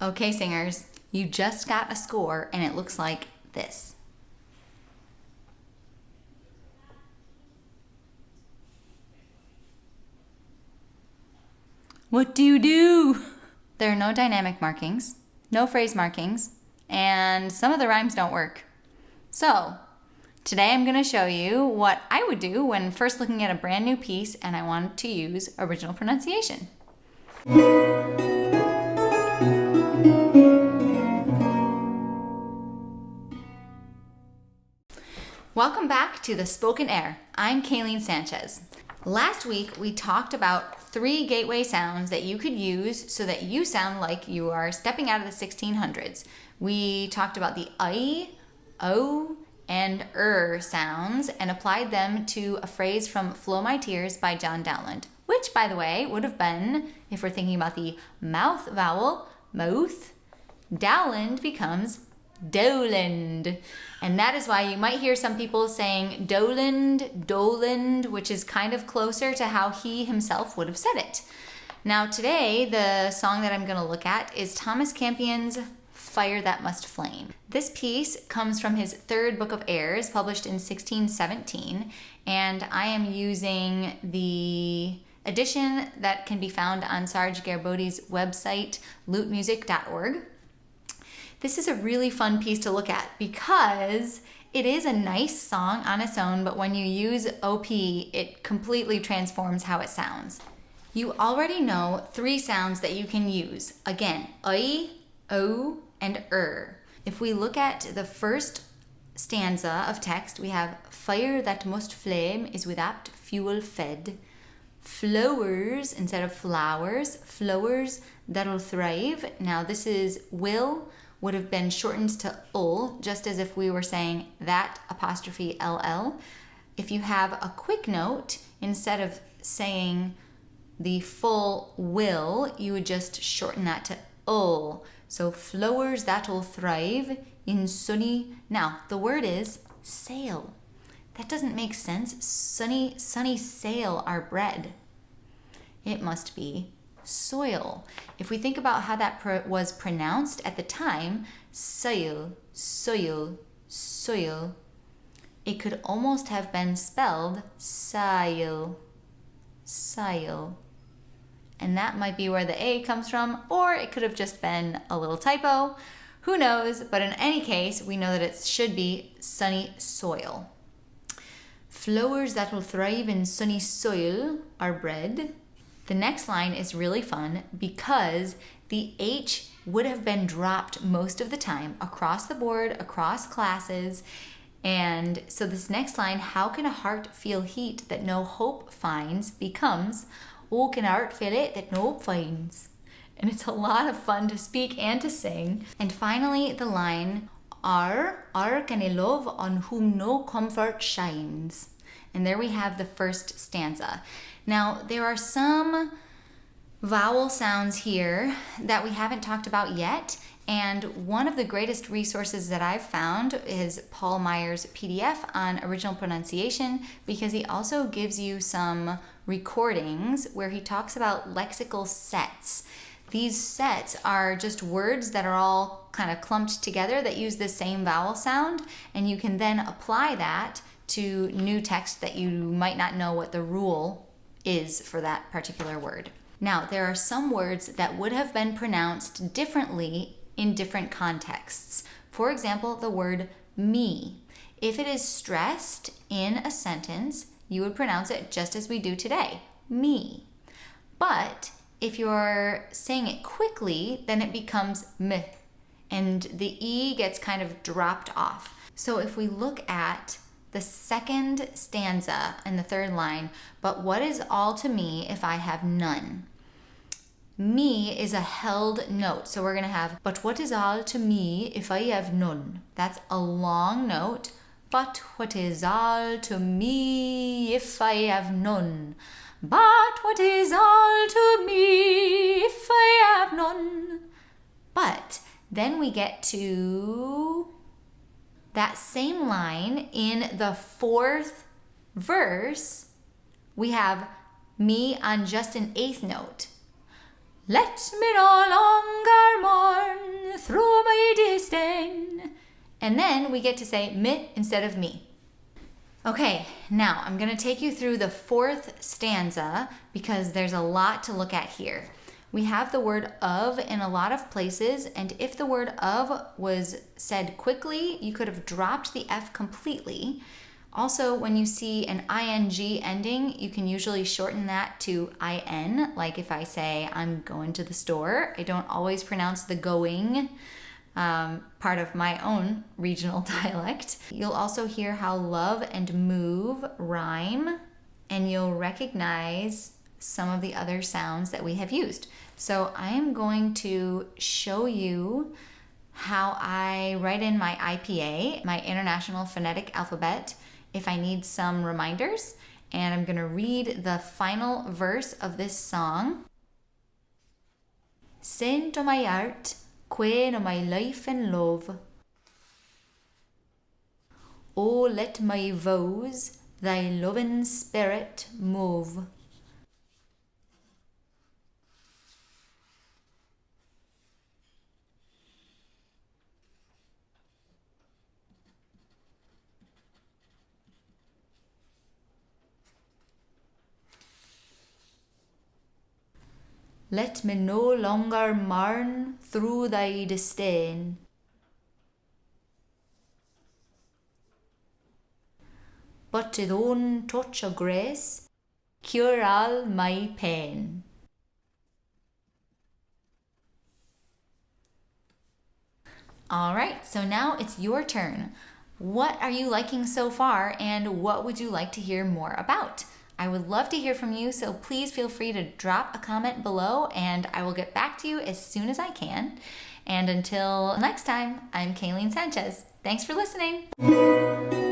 Okay, singers, you just got a score and it looks like this. What do? There are no dynamic markings, no phrase markings, and some of the rhymes don't work. So, today I'm going to show you what I would do when first looking at a brand new piece and I wanted to use original pronunciation. Welcome back to the Spoken Ayre. I'm Kayleen Sanchez. Last week we talked about 3 gateway sounds that you could use so that you sound like you are stepping out of the 1600s. We talked about the I, O, and sounds and applied them to a phrase from Flow My Tears by John Dowland, which, by the way, would have been, if we're thinking about the mouth vowel, mouth, Dowland becomes Dowland. And that is why you might hear some people saying Dowland, which is kind of closer to how he himself would have said it. Now today, the song that I'm going to look at is Thomas Campion's Fire That Must Flame. This piece comes from his 3rd book of airs, published in 1617, and I am using the edition that can be found on Sarge Garibody's website, lutmusic.org. This is a really fun piece to look at because it is a nice song on its own, but when you use OP, it completely transforms how it sounds. You already know 3 sounds that you can use. Again, I, O, and If we look at the first stanza of text, we have fire that must flame is without fuel fed. Flowers instead of flowers, flowers that'll thrive. Now this is will would have been shortened to ul, just as if we were saying that apostrophe ll. If you have a quick note, instead of saying the full will, you would just shorten that to ul. So flowers that'll thrive in sunny. Now the word is sail. That doesn't make sense. Sunny sail our bread. It must be soil. If we think about how that was pronounced at the time, sail, soil, soil, it could almost have been spelled sail, sail. And that might be where the A comes from, or it could have just been a little typo. Who knows? But in any case, we know that it should be sunny soil. Flowers that will thrive in sunny soil are bred. The next line is really fun because the H would have been dropped most of the time across the board, across classes. And so this next line, how can a heart feel heat that no hope finds, becomes, oh, can a heart feel it that no hope finds? And it's a lot of fun to speak and to sing. And finally, the line, are can a love on whom no comfort shines. And there we have the first stanza. Now, there are some vowel sounds here that we haven't talked about yet, and one of the greatest resources that I've found is Paul Meyer's PDF on original pronunciation, because he also gives you some recordings where he talks about lexical sets. These sets are just words that are all kind of clumped together that use the same vowel sound, and you can then apply that to new text that you might not know what the rule is for that particular word. Now, there are some words that would have been pronounced differently in different contexts. For example, the word me. If it is stressed in a sentence, you would pronounce it just as we do today, me. But if you're saying it quickly, then it becomes meh, and the E gets kind of dropped off. So if we look at the second stanza and the 3rd line, but what is all to me if I have none? Me is a held note, so we're gonna have, but what is all to me if I have none? That's a long note. But what is all to me if I have none? But what is all to me if I have none? But then we get to that same line in the 4th verse. We have me on just an 8th note. Let me no longer mourn, And then we get to say mit instead of me. Okay, now I'm going to take you through the fourth stanza because there's a lot to look at here. We have the word of in a lot of places, and if the word of was said quickly, you could have dropped the F completely. Also, when you see an ing ending, you can usually shorten that to in, like if I say I'm going to the store. I don't always pronounce the going part of my own regional dialect. You'll also hear how love and move rhyme, and you'll recognize some of the other sounds that we have used. So I am going to show you how I write in my IPA, my International Phonetic Alphabet, if I need some reminders. And I'm going to read the final verse of this song. Send to my heart, queen of my life and love. Oh, let my vows thy loving spirit move. Let me no longer mourn through thy disdain. But to own touch of grace, cure all my pain. All right, so now it's your turn. What are you liking so far, and what would you like to hear more about? I would love to hear from you, so please feel free to drop a comment below and I will get back to you as soon as I can. And until next time, I'm Kayleen Sanchez. Thanks for listening.